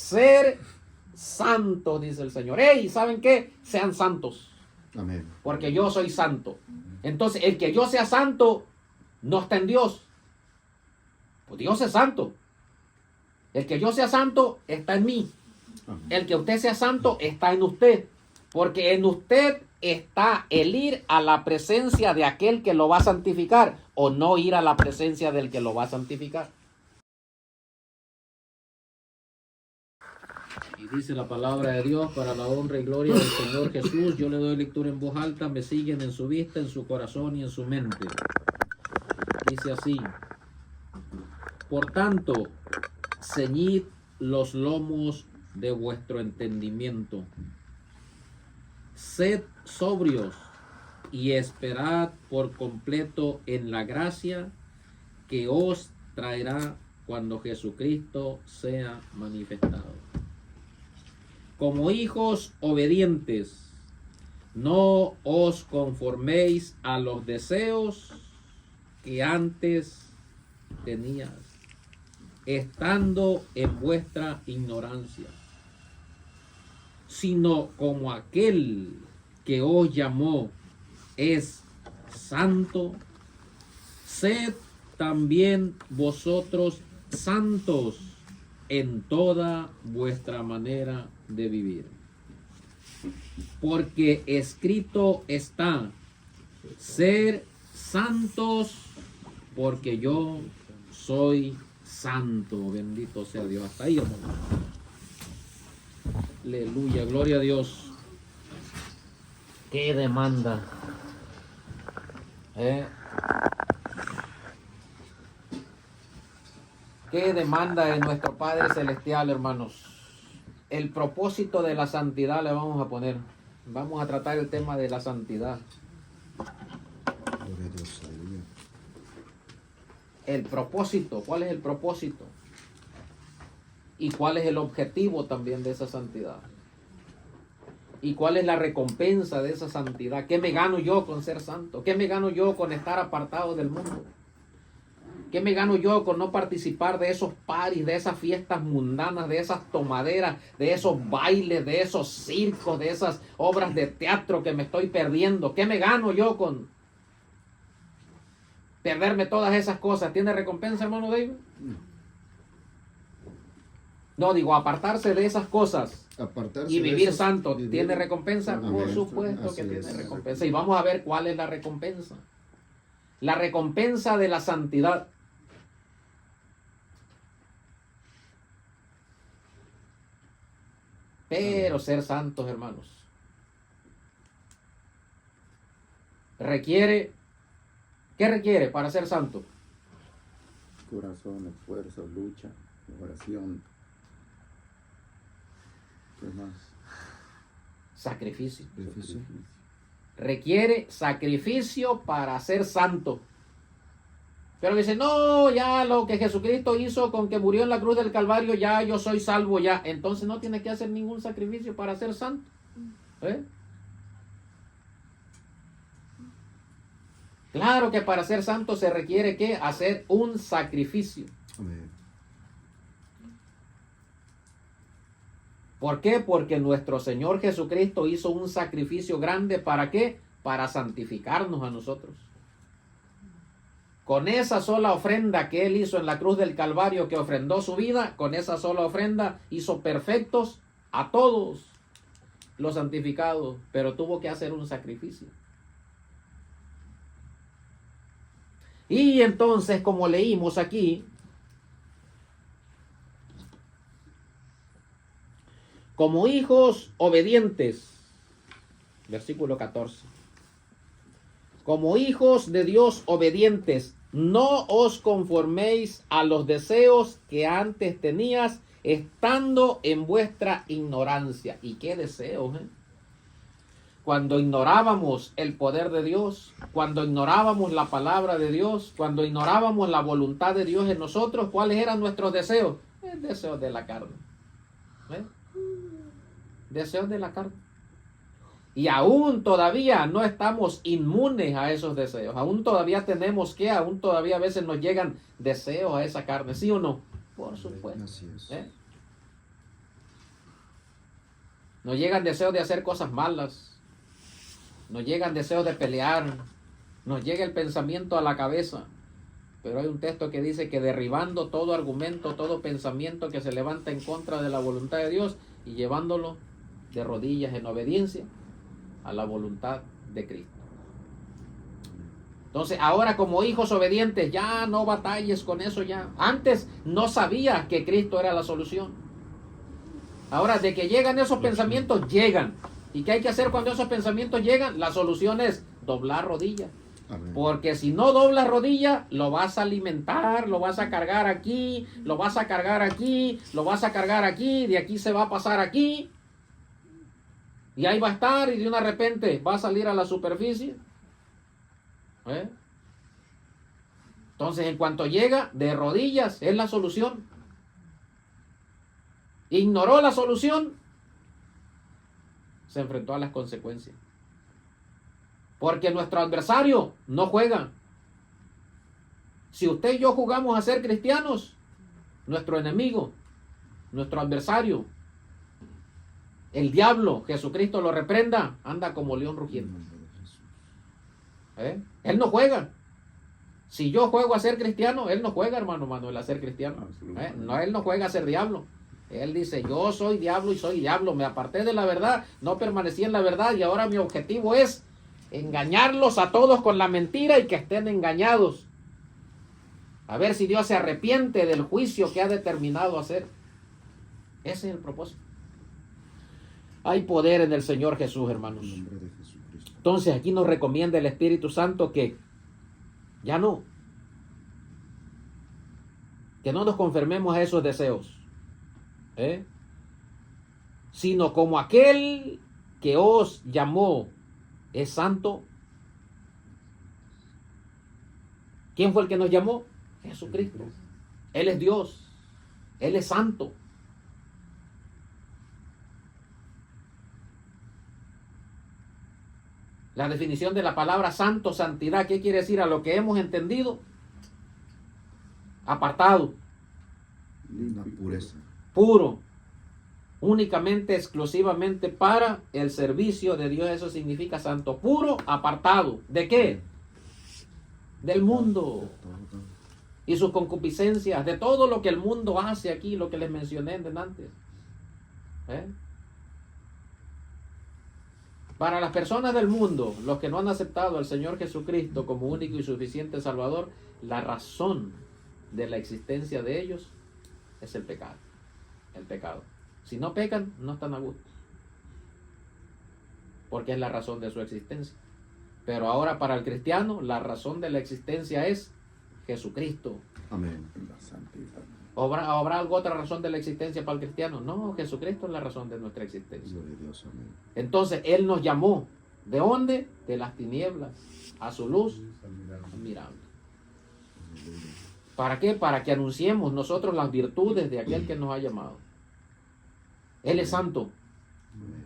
ser santos, dice el Señor. ¡Ey! ¿Saben qué? Sean santos. Amén. Porque yo soy santo. Entonces, el que yo sea santo no está en Dios. Pues Dios es santo. El que yo sea santo está en mí. Amén. El que usted sea santo está en usted. Porque en usted está el ir a la presencia de aquel que lo va a santificar o no ir a la presencia del que lo va a santificar. Y dice la palabra de Dios para la honra y gloria del Señor Jesús. Yo le doy lectura en voz alta, me siguen en su vista, en su corazón y en su mente. Dice así: por tanto, ceñid los lomos de vuestro entendimiento. Sed sobrios y esperad por completo en la gracia que os traerá cuando Jesucristo sea manifestado. Como hijos obedientes, no os conforméis a los deseos que antes tenías, estando en vuestra ignorancia, sino como aquel que os llamó es santo, sed también vosotros santos en toda vuestra manera de vivir. Porque escrito está: ser santos porque yo soy santo. Bendito sea Dios. Hasta ahí, hermano. Aleluya, gloria a Dios. Qué demanda. Qué demanda de nuestro Padre Celestial, hermanos. El propósito de la santidad le vamos a poner. Vamos a tratar el tema de la santidad. Gloria a Dios, aleluya. El propósito, ¿cuál es el propósito? ¿Y cuál es el objetivo también de esa santidad? ¿Y cuál es la recompensa de esa santidad? ¿Qué me gano yo con ser santo? ¿Qué me gano yo con estar apartado del mundo? ¿Qué me gano yo con no participar de esos paris, de esas fiestas mundanas, de esas tomaderas, de esos bailes, de esos circos, de esas obras de teatro que me estoy perdiendo? ¿Qué me gano yo con perderme todas esas cosas? ¿Tiene recompensa, hermano David? No, digo, apartarse de esas cosas Apartarse y de vivir esos- santo, vivir- ¿tiene recompensa? Amén. Por supuesto que Así tiene es. recompensa. Y vamos a ver cuál es la recompensa. La recompensa de la santidad. Pero ser santos, hermanos, requiere, ¿qué requiere para ser santo? Corazón, esfuerzo, lucha, oración. ¿Qué más? Sacrificio. Sacrificio. Requiere sacrificio para ser santo. Pero dice, no, ya lo que Jesucristo hizo con que murió en la cruz del Calvario, ya yo soy salvo ya. Entonces no tiene que hacer ningún sacrificio para ser santo. ¿Eh? Claro que para ser santo se requiere que hacer un sacrificio. Amén. ¿Por qué? Porque nuestro Señor Jesucristo hizo un sacrificio grande. ¿Para qué? Para santificarnos a nosotros. Con esa sola ofrenda que Él hizo en la cruz del Calvario, que ofrendó su vida, con esa sola ofrenda hizo perfectos a todos los santificados, pero tuvo que hacer un sacrificio. Y entonces, como leímos aquí, como hijos obedientes, versículo 14, como hijos de Dios obedientes, no os conforméis a los deseos que antes tenías, estando en vuestra ignorancia. ¿Y qué deseos? Cuando ignorábamos el poder de Dios, cuando ignorábamos la palabra de Dios, cuando ignorábamos la voluntad de Dios en nosotros, ¿cuáles eran nuestros deseos? Deseos de la carne. Deseos de la carne. Y aún todavía no estamos inmunes a esos deseos. Aún todavía aún todavía a veces nos llegan deseos a esa carne, ¿sí o no? Por supuesto. Así es. Nos llegan deseos de hacer cosas malas. Nos llegan deseos de pelear. Nos llega el pensamiento a la cabeza. Pero hay un texto que dice que derribando todo argumento, todo pensamiento que se levanta en contra de la voluntad de Dios y llevándolo de rodillas en obediencia a la voluntad de Cristo. Entonces, ahora como hijos obedientes, ya no batalles con eso ya. Antes no sabía que Cristo era la solución. Ahora, de que llegan esos pensamientos, llegan. ¿Y qué hay que hacer cuando esos pensamientos llegan? La solución es doblar rodillas. Amén. Porque si no doblas rodillas, lo vas a alimentar, lo vas a cargar aquí, lo vas a cargar aquí, lo vas a cargar aquí, de aquí se va a pasar aquí. Y ahí va a estar y de una repente va a salir a la superficie. Entonces, en cuanto llega, de rodillas es la solución. Ignoró la solución, se enfrentó a las consecuencias. Porque nuestro adversario no juega. Si usted y yo jugamos a ser cristianos, nuestro enemigo, nuestro adversario, el diablo, Jesucristo lo reprenda, anda como león rugiendo. Él no juega. Si yo juego a ser cristiano, él no juega, hermano Manuel, a ser cristiano. No, él no juega a ser diablo. Él dice, yo soy diablo y soy diablo. Me aparté de la verdad, no permanecí en la verdad y ahora mi objetivo es engañarlos a todos con la mentira y que estén engañados. A ver si Dios se arrepiente del juicio que ha determinado hacer. Ese es el propósito. Hay poder en el Señor Jesús, hermanos. En nombre de Jesucristo. Entonces aquí nos recomienda el Espíritu Santo que no nos conformemos a esos deseos, sino como aquel que os llamó es santo. ¿Quién fue el que nos llamó? Jesucristo. Él es Dios. Él es santo. La definición de la palabra santo, santidad, ¿qué quiere decir? A lo que hemos entendido, apartado, Una pureza. puro, únicamente, exclusivamente para el servicio de Dios. Eso significa santo, puro, apartado. ¿De qué? Del mundo y sus concupiscencias, de todo lo que el mundo hace aquí, lo que les mencioné antes. Para las personas del mundo, los que no han aceptado al Señor Jesucristo como único y suficiente Salvador, la razón de la existencia de ellos es el pecado. El pecado. Si no pecan, no están a gusto. Porque es la razón de su existencia. Pero ahora para el cristiano, la razón de la existencia es Jesucristo. Amén. La santidad. ¿Habrá alguna otra razón de la existencia para el cristiano? No, Jesucristo es la razón de nuestra existencia. Gloria a Dios. Amén. Entonces, Él nos llamó. ¿De dónde? De las tinieblas a su luz admirable. ¿Para qué? Para que anunciemos nosotros las virtudes de aquel que nos ha llamado. Él es santo. Amén.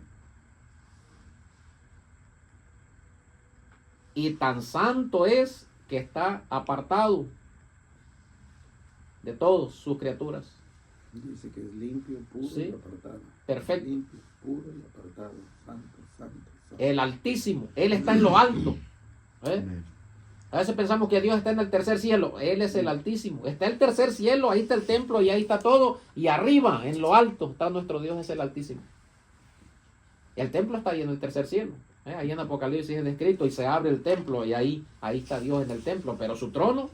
Y tan santo es que está apartado de todos sus criaturas. Dice que es limpio, puro Sí. y apartado. Perfecto. Limpio, puro y apartado. Santo, santo, santo. El Altísimo. Él está en lo alto. Amén. A veces pensamos que Dios está en el tercer cielo. Él es el Altísimo. Está el tercer cielo, ahí está el templo y ahí está todo. Y arriba, en lo alto, está nuestro Dios, es el Altísimo. El templo está ahí en el tercer cielo. Ahí en Apocalipsis es descrito y se abre el templo y ahí está Dios en el templo. Pero su trono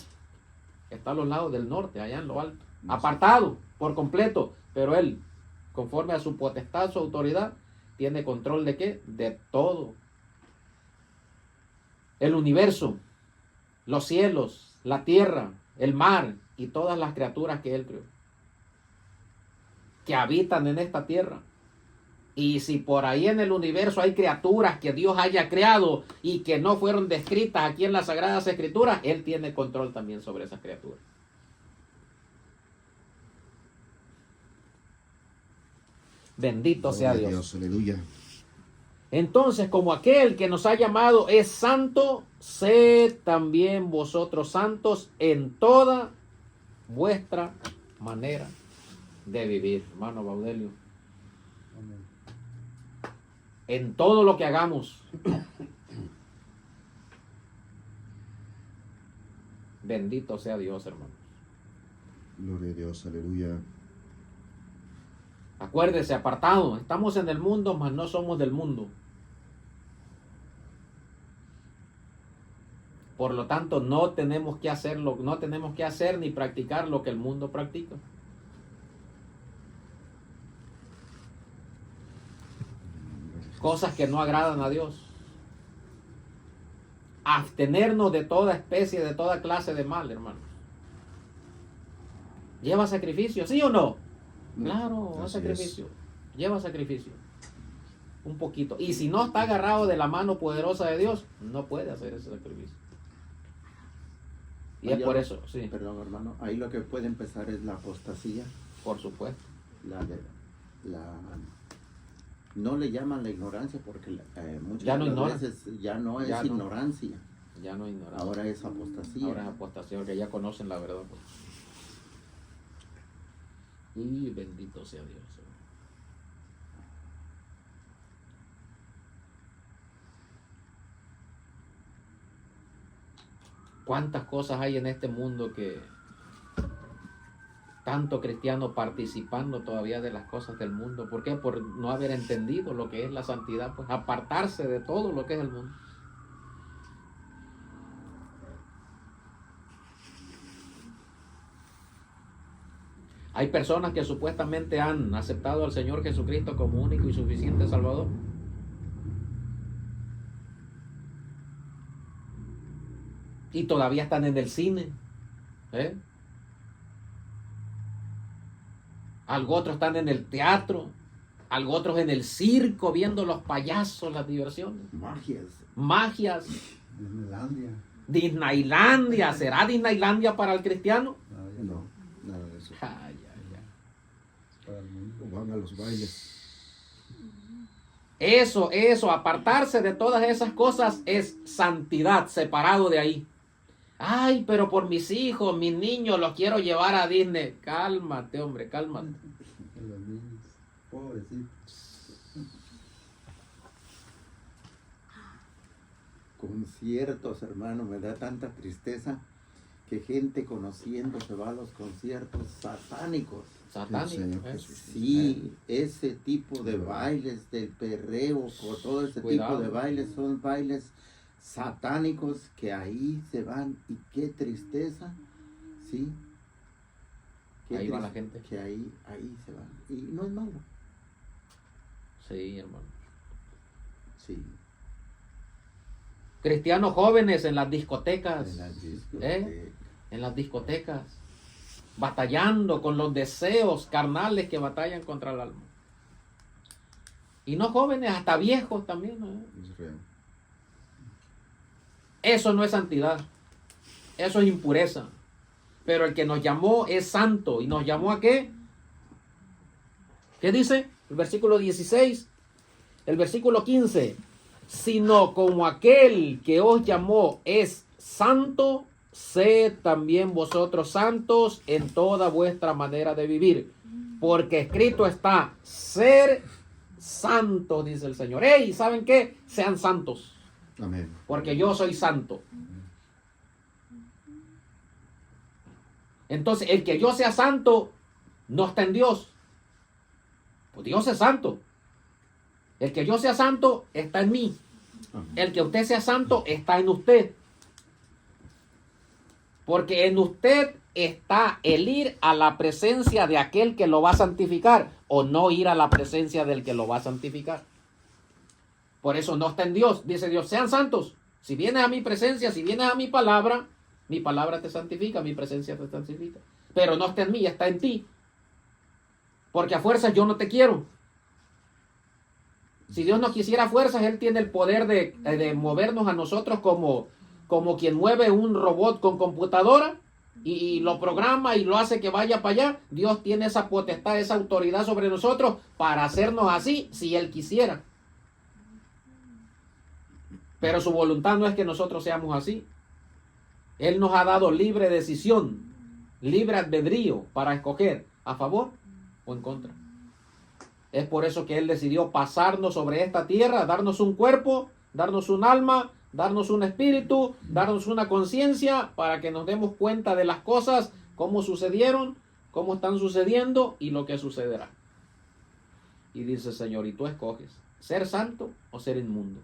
está a los lados del norte, allá en lo alto. Apartado por completo. Pero Él, conforme a su potestad, su autoridad, tiene control de ¿qué? De todo. El universo, los cielos, la tierra, el mar y todas las criaturas que Él creó, que habitan en esta tierra. Y si por ahí en el universo hay criaturas que Dios haya creado y que no fueron descritas aquí en las Sagradas Escrituras, Él tiene control también sobre esas criaturas. Bendito sea Gloria a Dios. Aleluya. Entonces, como aquel que nos ha llamado es santo, sed también vosotros santos en toda vuestra manera de vivir. Hermano Baudelio. en todo lo que hagamos. Bendito sea Dios, hermanos. Gloria a Dios, aleluya. Acuérdese, apartado, estamos en el mundo, mas no somos del mundo. Por lo tanto, no tenemos que hacer ni practicar lo que el mundo practica. Cosas que no agradan a Dios. Abstenernos de toda especie, de toda clase de mal, hermanos. ¿Lleva sacrificio? ¿Sí o no? Claro, es Así sacrificio. Lleva sacrificio. Un poquito. Y si no está agarrado de la mano poderosa de Dios, no puede hacer ese sacrificio. Y es por eso, sí, Perdón, hermano. Ahí lo que puede empezar es la apostasía. por supuesto. No le llaman la ignorancia porque muchas Ya no de las ignora. veces ya no es Ya no. ignorancia. Ya no ignoramos. Ahora es apostasía. Ahora es apostasía, que ya conocen la verdad. Y bendito sea Dios. ¿Cuántas cosas hay en este mundo que tanto cristiano participando todavía de las cosas del mundo? ¿Por qué? Por no haber entendido lo que es la santidad, pues apartarse de todo lo que es el mundo. Hay personas que supuestamente han aceptado al Señor Jesucristo como único y suficiente Salvador. Y todavía están en el cine. Algo otros están en el teatro. Algo otros en el circo viendo los payasos, las diversiones. Magias. Disneylandia. Disneylandia. ¿Será Disneylandia para el cristiano? No, nada de eso. Ay, ay, ay. Para el mundo. Van a los bailes. Eso, apartarse de todas esas cosas es santidad, separado de ahí. Ay, pero por mis hijos, mis niños, los quiero llevar a Disney. Cálmate, hombre, cálmate. Los niños. Pobrecitos. Conciertos, hermano, me da tanta tristeza que gente conociendo se va a los conciertos satánicos. Satánico. Señor ¿eh? Jesús. Sí, ese tipo de bailes, del perreo, por todo ese Cuidado. tipo de bailes son bailes satánicos que ahí se van y qué tristeza, sí. Ahí va la gente. Que ahí se van y no es malo, Sí, hermano. sí. Cristianos jóvenes en las discotecas. En las discotecas. En las discotecas. Batallando con los deseos carnales que batallan contra el alma. Y no jóvenes, hasta viejos también. Es real. Eso no es santidad. Eso es impureza. Pero el que nos llamó es santo. ¿Y nos llamó a qué? ¿Qué dice? El versículo 16. El versículo 15. Sino como aquel que os llamó es santo, sed también vosotros santos en toda vuestra manera de vivir. Porque escrito está, ser santos, dice el Señor. ¡Ey! ¿Saben qué? Sean santos. Amén. Porque yo soy santo. Entonces, el que yo sea santo no está en Dios. Pues Dios es santo. El que yo sea santo está en mí. Amén. El que usted sea santo está en usted. Porque en usted está el ir a la presencia de aquel que lo va a santificar o no ir a la presencia del que lo va a santificar. Por eso no está en Dios. Dice Dios, sean santos. Si vienes a mi presencia, si vienes a mi palabra te santifica, mi presencia te santifica. Pero no está en mí, está en ti. Porque a fuerzas yo no te quiero. Si Dios no quisiera a fuerzas, Él tiene el poder de movernos a nosotros como quien mueve un robot con computadora y lo programa y lo hace que vaya para allá. Dios tiene esa potestad, esa autoridad sobre nosotros para hacernos así si Él quisiera. Pero su voluntad no es que nosotros seamos así. Él nos ha dado libre decisión, libre albedrío para escoger a favor o en contra. Es por eso que Él decidió pasarnos sobre esta tierra, darnos un cuerpo, darnos un alma, darnos un espíritu, darnos una conciencia para que nos demos cuenta de las cosas, cómo sucedieron, cómo están sucediendo y lo que sucederá. Y dice el Señor, y tú escoges ser santo o ser inmundo.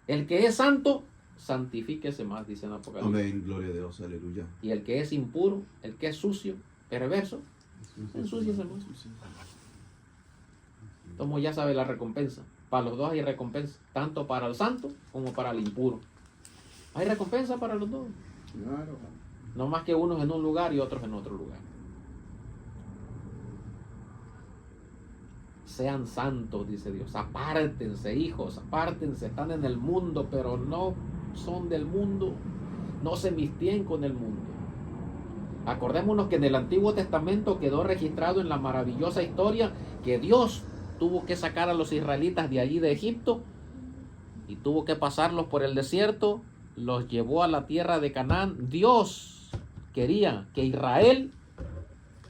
El que es santo, santifíquese más, dice en Apocalipsis. Amén, gloria a Dios, aleluya. Y el que es impuro, el que es sucio, perverso, ensúciese más. Como ya sabe la recompensa. Para los dos hay recompensa, tanto para el santo como para el impuro. Hay recompensa para los dos. Claro. No más que unos en un lugar y otros en otro lugar. Sean santos, dice Dios. Apártense, hijos, apártense. Están en el mundo, pero no son del mundo. No se mistien con el mundo. Acordémonos que en el Antiguo Testamento quedó registrado en la maravillosa historia que Dios tuvo que sacar a los israelitas de allí de Egipto y tuvo que pasarlos por el desierto, los llevó a la tierra de Canaán. Dios quería que Israel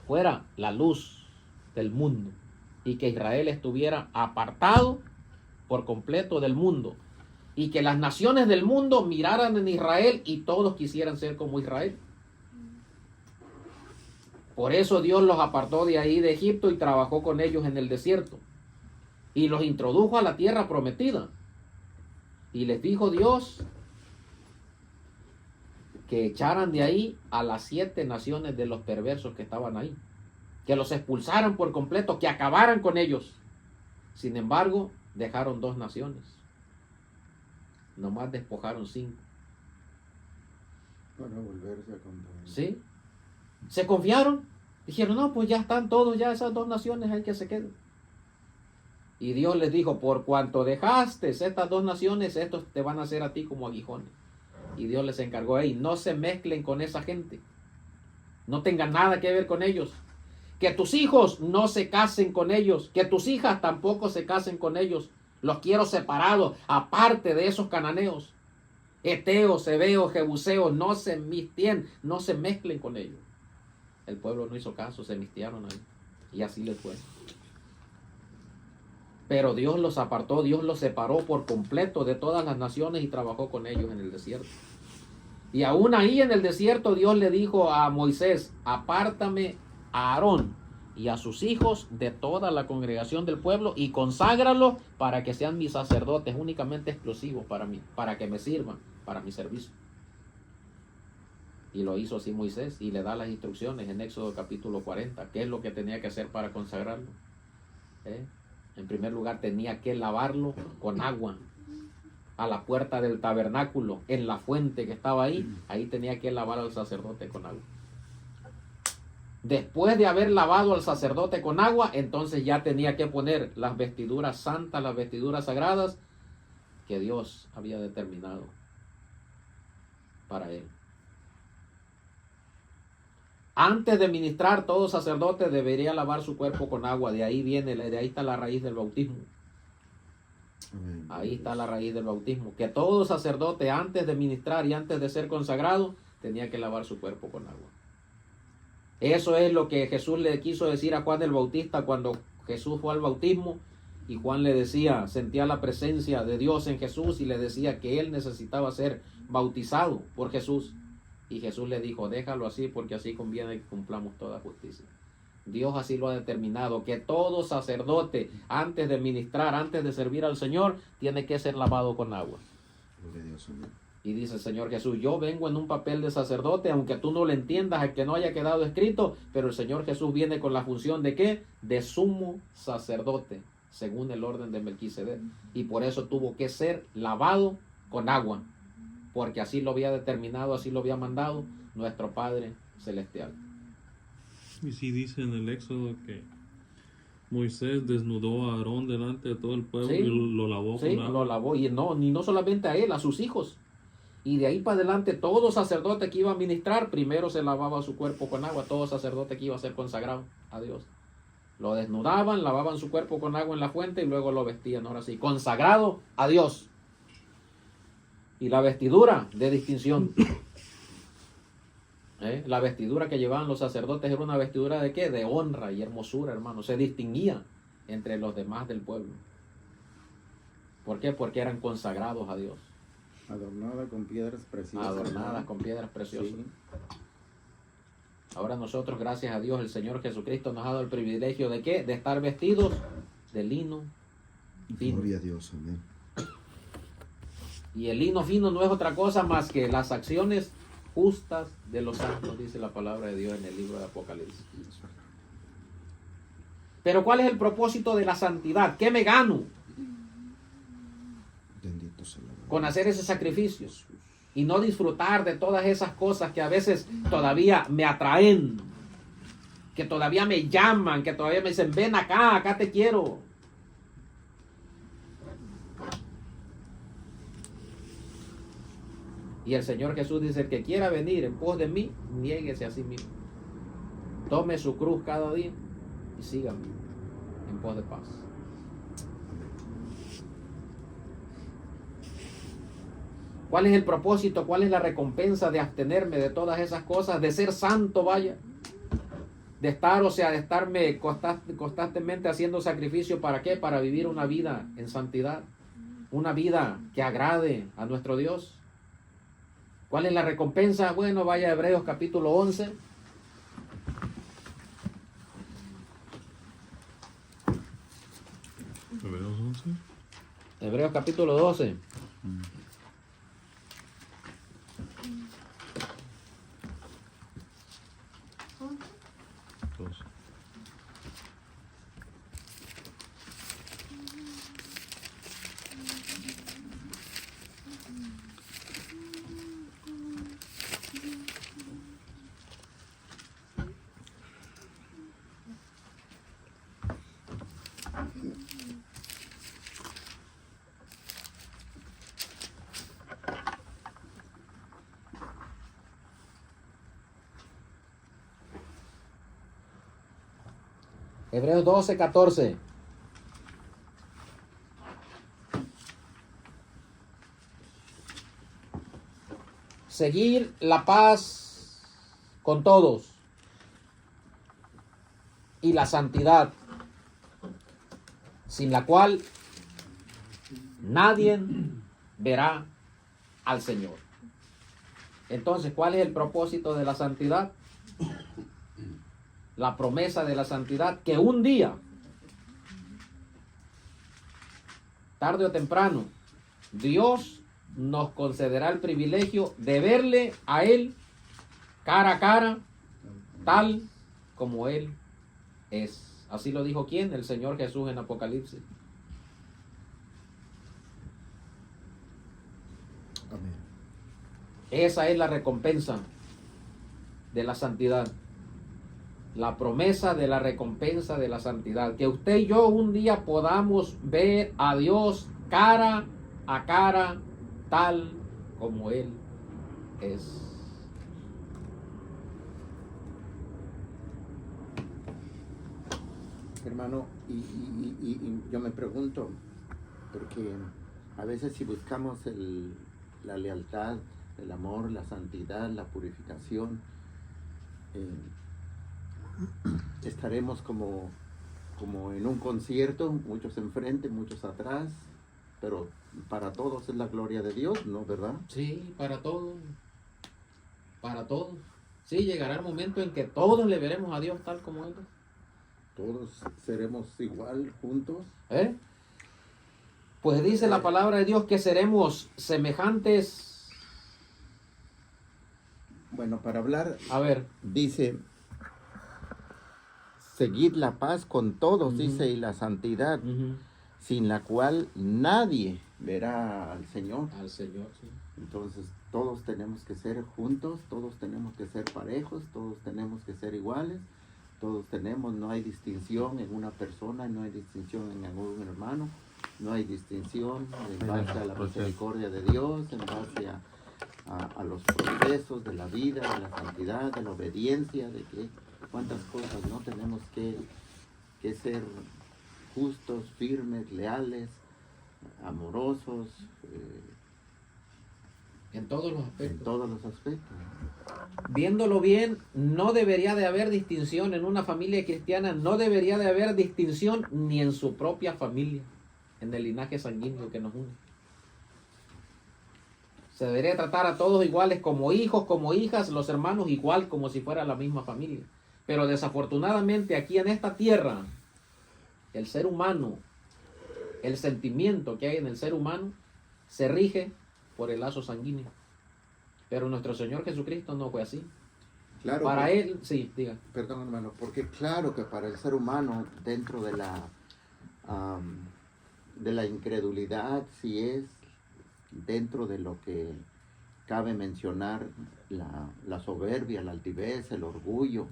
fuera la luz del mundo y que Israel estuviera apartado por completo del mundo y que las naciones del mundo miraran en Israel y todos quisieran ser como Israel. Por eso Dios los apartó de ahí de Egipto y trabajó con ellos en el desierto y los introdujo a la tierra prometida. Y les dijo Dios que echaran de ahí a las 7 naciones de los perversos que estaban ahí, que los expulsaran por completo, que acabaran con ellos. Sin embargo, dejaron 2 naciones, nomás despojaron 5. Para volverse a contar. ¿Sí? Se confiaron, dijeron, no, pues ya están todos, ya esas 2 naciones hay que se queden. Y Dios les dijo, por cuanto dejaste estas 2 naciones, estos te van a hacer a ti como aguijones. Y Dios les encargó ahí, no se mezclen con esa gente, no tengan nada que ver con ellos, que tus hijos no se casen con ellos, que tus hijas tampoco se casen con ellos, los quiero separados, aparte de esos cananeos, heteos, heveos, jebuseos, no se mistien, no se mezclen con ellos. El pueblo no hizo caso, se mistiaron ahí, y así les fue. Pero Dios los apartó, Dios los separó por completo de todas las naciones y trabajó con ellos en el desierto. Y aún ahí en el desierto Dios le dijo a Moisés, apártame a Aarón y a sus hijos de toda la congregación del pueblo y conságralos para que sean mis sacerdotes únicamente exclusivos para mí, para que me sirvan para mi servicio. Y lo hizo así Moisés y le da las instrucciones en Éxodo capítulo 40, qué es lo que tenía que hacer para consagrarlo. En primer lugar tenía que lavarlo con agua a la puerta del tabernáculo, en la fuente que estaba ahí tenía que lavar al sacerdote con agua. Después de haber lavado al sacerdote con agua, entonces ya tenía que poner las vestiduras santas, las vestiduras sagradas que Dios había determinado para él. Antes de ministrar, todo sacerdote debería lavar su cuerpo con agua. De ahí está la raíz del bautismo. Amén. Ahí está la raíz del bautismo. Que todo sacerdote antes de ministrar y antes de ser consagrado tenía que lavar su cuerpo con agua. Eso es lo que Jesús le quiso decir a Juan el Bautista cuando Jesús fue al bautismo y Juan le decía, sentía la presencia de Dios en Jesús y le decía que él necesitaba ser bautizado por Jesús. Y Jesús le dijo, déjalo así porque así conviene que cumplamos toda justicia. Dios así lo ha determinado, que todo sacerdote antes de ministrar, antes de servir al Señor, tiene que ser lavado con agua. Gloria a Dios, amén. Y dice el Señor Jesús, yo vengo en un papel de sacerdote, aunque tú no lo entiendas, que no haya quedado escrito, pero el Señor Jesús viene con la función de ¿qué? De sumo sacerdote, según el orden de Melquisedec. Y por eso tuvo que ser lavado con agua, porque así lo había determinado, así lo había mandado nuestro Padre Celestial. Y sí dice en el Éxodo que Moisés desnudó a Aarón delante de todo el pueblo, Sí. y lo lavó Sí, con agua. lo lavó, y no solamente a él, a sus hijos. Y de ahí para adelante, todo sacerdote que iba a ministrar, primero se lavaba su cuerpo con agua. Todo sacerdote que iba a ser consagrado a Dios, lo desnudaban, lavaban su cuerpo con agua en la fuente y luego lo vestían, ahora sí, consagrado a Dios. Y la vestidura de distinción. La vestidura que llevaban los sacerdotes era una vestidura de ¿qué? De honra y hermosura, hermano. Se distinguía entre los demás del pueblo. ¿Por qué? Porque eran consagrados a Dios, Adornada con piedras preciosas. adornadas con piedras preciosas. Sí. Ahora nosotros, gracias a Dios, el Señor Jesucristo nos ha dado el privilegio de ¿qué? De estar vestidos de lino fino. Gloria a Dios, amén. Y el lino fino no es otra cosa más que las acciones justas de los santos, dice la palabra de Dios en el libro de Apocalipsis. Pero ¿cuál es el propósito de la santidad? ¿Qué me gano Bendito sea el nombre. con hacer ese sacrificio? Y no disfrutar de todas esas cosas que a veces todavía me atraen, que todavía me llaman, que todavía me dicen, ven acá, acá te quiero. Y el Señor Jesús dice, el que quiera venir en pos de mí, niéguese a sí mismo. Tome su cruz cada día y sígame en pos de paz. ¿Cuál es el propósito? ¿Cuál es la recompensa de abstenerme de todas esas cosas? De ser santo, vaya. De estar, o sea, de estarme constantemente haciendo sacrificio. ¿Para qué? Para vivir una vida en santidad. Una vida que agrade a nuestro Dios. ¿Cuál es la recompensa? Bueno, vaya a Hebreos capítulo 11. Hebreos 11. Hebreos capítulo 12. Dos. Hebreos 12, 14. Seguir la paz con todos y la santidad, sin la cual nadie verá al Señor. Entonces, ¿cuál es el propósito de la santidad? La promesa de la santidad, que un día, tarde o temprano, Dios nos concederá el privilegio de verle a Él cara a cara, tal como Él es. Así lo dijo ¿quién? El Señor Jesús en Apocalipsis. Amén. Esa es la recompensa de la santidad. La promesa de la recompensa de la santidad. Que usted y yo un día podamos ver a Dios cara a cara, tal como Él es. Hermano, y yo me pregunto, porque a veces si buscamos la lealtad, el amor, la santidad, la purificación, estaremos como en un concierto, muchos enfrente, muchos atrás, pero para todos es la gloria de Dios, ¿no? ¿Verdad? Sí, para todos. Para todos. Sí, llegará el momento en que todos le veremos a Dios tal como Él es. Todos seremos igual, juntos. ¿Eh? Pues dice la palabra de Dios que seremos semejantes. Bueno, para hablar, A ver, dice, seguid la paz con todos, Ujú. dice, y la santidad, ujú, sin la cual nadie verá al Señor. al Señor, sí. Entonces, todos tenemos que ser juntos, todos tenemos que ser parejos, todos tenemos que ser iguales, todos tenemos, no hay distinción en una persona, no hay distinción en algún hermano, no hay distinción en base a la misericordia de Dios, en base a los procesos de la vida, de la santidad, de la obediencia, de que cuántas cosas, ¿no? Tenemos que ser justos, firmes, leales, amorosos, En todos los en aspectos. todos los aspectos. Viéndolo bien, no debería de haber distinción en una familia cristiana, no debería de haber distinción ni en su propia familia, en el linaje sanguíneo que nos une. Se debería tratar a todos iguales, como hijos, como hijas, los hermanos igual, como si fuera la misma familia. Pero desafortunadamente aquí en esta tierra, el ser humano, el sentimiento que hay en el ser humano, se rige por el lazo sanguíneo. Pero nuestro Señor Jesucristo no fue así. Claro, Para porque- Él, sí, diga. Perdón, hermano, porque claro que para el ser humano, dentro de la incredulidad, si es dentro de lo que cabe mencionar, la soberbia, la altivez, el orgullo,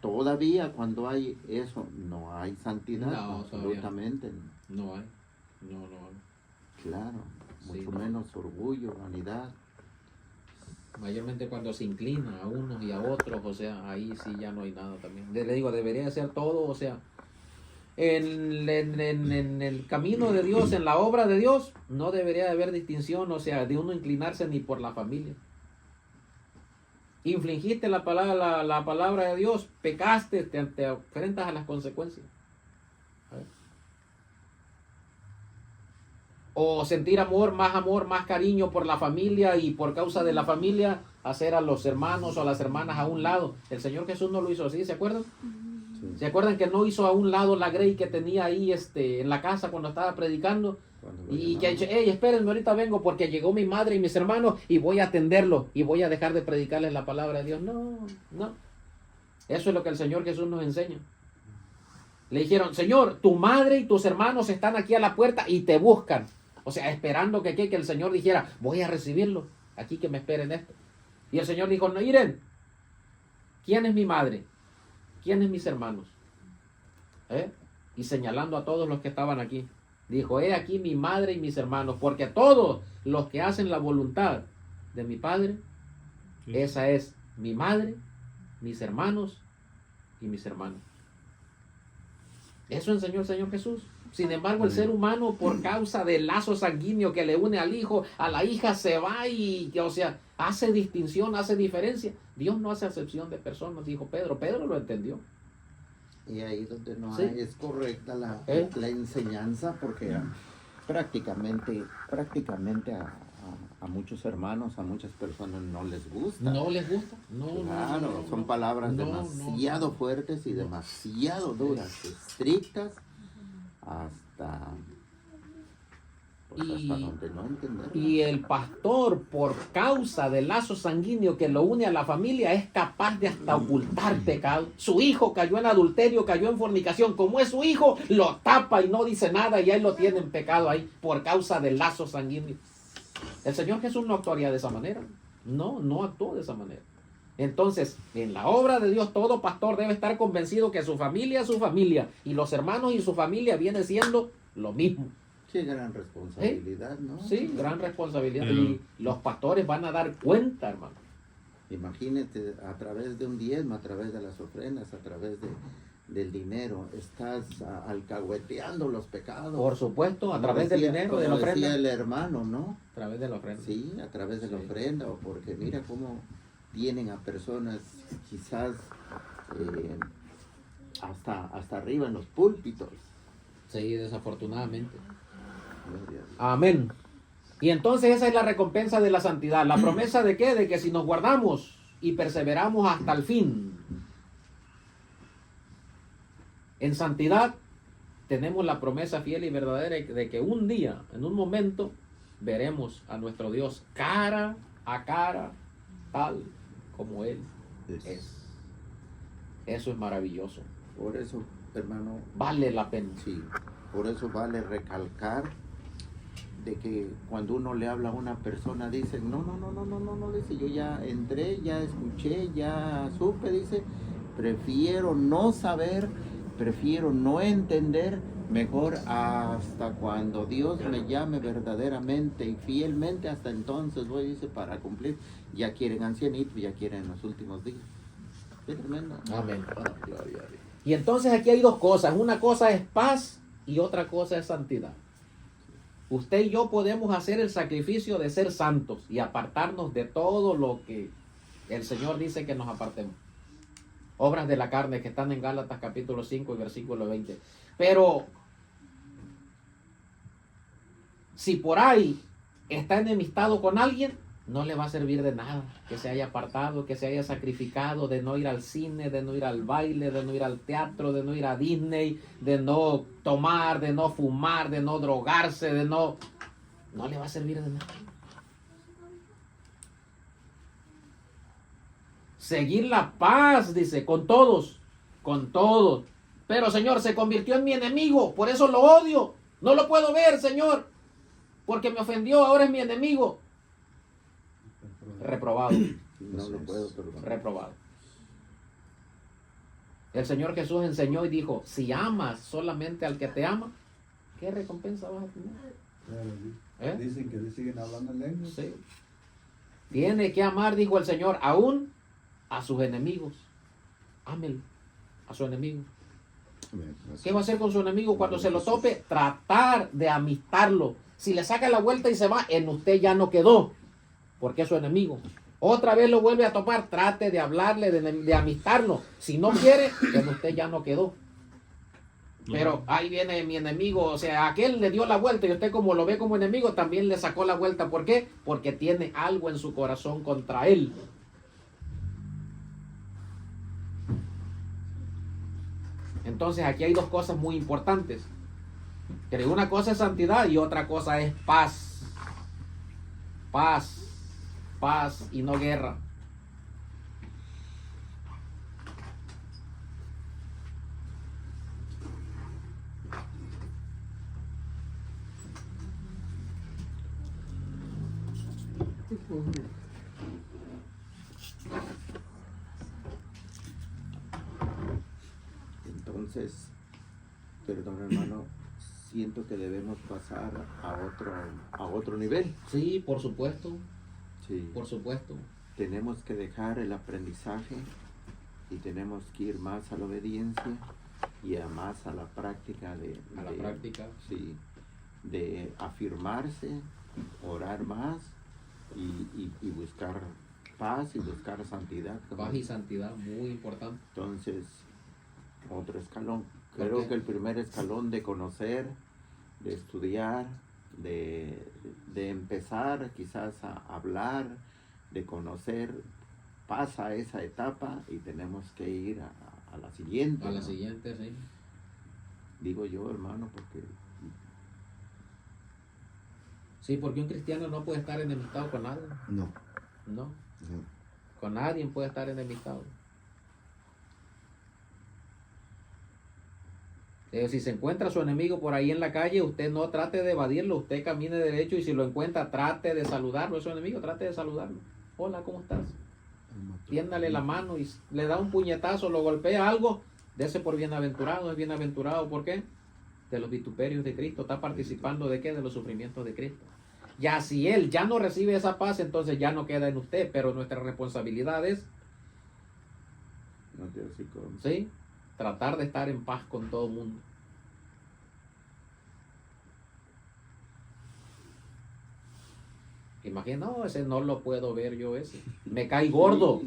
todavía cuando hay eso, no hay santidad, No, absolutamente. No hay. No hay. Claro, Sí, mucho no. menos orgullo, vanidad. Mayormente cuando se inclina a unos y a otros, o sea, ahí sí ya no hay nada también. Le digo, debería de ser todo, o sea, en el camino de Dios, en la obra de Dios, no debería de haber distinción, o sea, de uno inclinarse ni por la familia. Infligiste la palabra de Dios, pecaste, te enfrentas a las consecuencias. A ver. O sentir amor, más cariño por la familia y por causa de la familia, hacer a los hermanos o a las hermanas a un lado. El Señor Jesús no lo hizo así, ¿se acuerdan? Sí. ¿Se acuerdan que no hizo a un lado la grey que tenía ahí en la casa cuando estaba predicando? Cuando lo Y que ha llamamos. dicho, hey, espérenme, ahorita vengo porque llegó mi madre y mis hermanos y voy a atenderlo y voy a dejar de predicarles la palabra de Dios. No, no. Eso es lo que el Señor Jesús nos enseña. Le dijeron, Señor, tu madre y tus hermanos están aquí a la puerta y te buscan. O sea, esperando que el Señor dijera, voy a recibirlo, aquí que me esperen esto. Y el Señor dijo, no, miren, ¿quién es mi madre? ¿Quiénes mis hermanos? Y señalando a todos los que estaban aquí. Dijo, he aquí mi madre y mis hermanos, porque todos los que hacen la voluntad de mi Padre, Sí. esa es mi madre, mis hermanos y mis hermanos. Eso enseñó el Señor Jesús. Sin embargo, el ser humano, por causa del lazo sanguíneo que le une al hijo, a la hija, se va y, o sea, hace distinción, hace diferencia. Dios no hace acepción de personas, dijo Pedro. Pedro lo entendió. Y ahí donde no Sí. hay, es correcta la enseñanza, porque prácticamente a muchos hermanos, a muchas personas no les gusta. No les gusta. No, Claro, no, no, son no. palabras No, demasiado no. fuertes y demasiado duras, estrictas, hasta, pues, Y- hasta donde no entendemos. Y el pastor, por causa del lazo sanguíneo que lo une a la familia, es capaz de hasta ocultar pecado. Su hijo cayó en adulterio, cayó en fornicación. Como es su hijo, lo tapa y no dice nada y ahí lo tiene en pecado ahí por causa del lazo sanguíneo. El Señor Jesús no actuaría de esa manera. No actuó de esa manera. Entonces, en la obra de Dios, todo pastor debe estar convencido que su familia es su familia y los hermanos y su familia viene siendo lo mismo. Qué gran responsabilidad, ¿no? Sí, gran responsabilidad. Pero- Y los pastores van a dar cuenta, hermano. Imagínate, a través de un diezmo, a través de las ofrendas, a través del dinero, estás alcahueteando los pecados. Por supuesto, a Como través del decía- dinero, de la como decía ofrenda. el hermano, ¿no? A través de la ofrenda. Sí, a través de la Sí. ofrenda, o porque mira cómo tienen a personas quizás hasta arriba en los púlpitos. Sí, desafortunadamente. Gloria a Dios. Amén. Y entonces esa es la recompensa de la santidad. ¿La promesa de qué? De que si nos guardamos y perseveramos hasta el fin en santidad, tenemos la promesa fiel y verdadera de que un día, en un momento, veremos a nuestro Dios cara a cara, tal como Él es. Eso es maravilloso. Por eso, hermano, Vale la pena. sí, por eso vale recalcar de que cuando uno le habla a una persona dice, no, dice, yo ya entré, ya escuché, ya supe, dice, prefiero no saber, prefiero no entender, mejor hasta cuando Dios me llame verdaderamente y fielmente, hasta entonces voy, dice, para cumplir. Ya quieren ancianitos, ya quieren los últimos días. Qué tremendo. Amén. Ah, gloria a Dios. Y entonces aquí hay dos cosas. Una cosa es paz y otra cosa es santidad. usted y yo podemos hacer el sacrificio de ser santos y apartarnos de todo lo que el Señor dice que nos apartemos. Obras de la carne que están en Gálatas capítulo 5 y versículo 20. Pero si por ahí está enemistado con alguien, no le va a servir de nada que se haya apartado, que se haya sacrificado de no ir al cine, de no ir al baile, de no ir al teatro, de no ir a Disney, de no tomar, de no fumar, de no drogarse, de no... No le va a servir de nada. Seguir la paz, dice, con todos, con todos. Pero, Señor, se convirtió en mi enemigo, por eso lo odio. No lo puedo ver, Señor, porque me ofendió, ahora es mi enemigo. Reprobado, No lo puedo perdonar. reprobado. El Señor Jesús enseñó y dijo, si amas solamente al que te ama, ¿qué recompensa vas a tener? Claro, sí. ¿Eh? Dicen que siguen hablando en lengua. Sí. Tiene que amar, dijo el Señor, aún a sus enemigos. Ámelo a su enemigo. Amén. Gracias. ¿Qué va a hacer con su enemigo cuando se lo tope? Tratar de amistarlo. Si le saca la vuelta y se va, en usted ya no quedó, porque es su enemigo. Otra vez lo vuelve a topar, trate de hablarle, de amistarlo. Si no quiere, en usted ya no quedó. Pero ahí viene mi enemigo, o sea, aquel le dio la vuelta y usted como lo ve como enemigo, también le sacó la vuelta. ¿Por qué? Porque tiene algo en su corazón contra él. Entonces aquí hay dos cosas muy importantes. Que una cosa es santidad y otra cosa es paz. Paz. Paz y no guerra. Entonces, perdón hermano, siento que debemos pasar a otro nivel. Sí, por supuesto, Sí. por supuesto. Tenemos que dejar el aprendizaje y tenemos que ir más a la obediencia y más a la práctica A la práctica. Sí, de afirmarse, orar más y buscar paz y buscar santidad. Paz y santidad, muy importante. Entonces, otro escalón. ¿Por Creo qué? que el primer escalón de conocer, de estudiar, de empezar quizás a hablar, de conocer, pasa esa etapa y tenemos que ir a la siguiente. A la ¿no? siguiente, sí. Digo yo, hermano, porque Sí, porque un cristiano no puede estar enemistado con nadie. No. No, No. con nadie puede estar enemistado. Si se encuentra a su enemigo por ahí en la calle, usted no trate de evadirlo, usted camine derecho y si lo encuentra, trate de saludarlo. Es su enemigo, trate de saludarlo. Hola, ¿cómo estás? Tiéndale la mano y le da un puñetazo, lo golpea algo, dese por bienaventurado. Es bienaventurado, ¿por qué? De los vituperios de Cristo. Está participando de qué? De los sufrimientos de Cristo. Ya si él ya no recibe esa paz, entonces ya no queda en usted, pero nuestra responsabilidad es, no te así con... ¿sí?, tratar de estar en paz con todo el mundo. Imagina, no, ese no lo puedo ver yo, ese. Me cae gordo.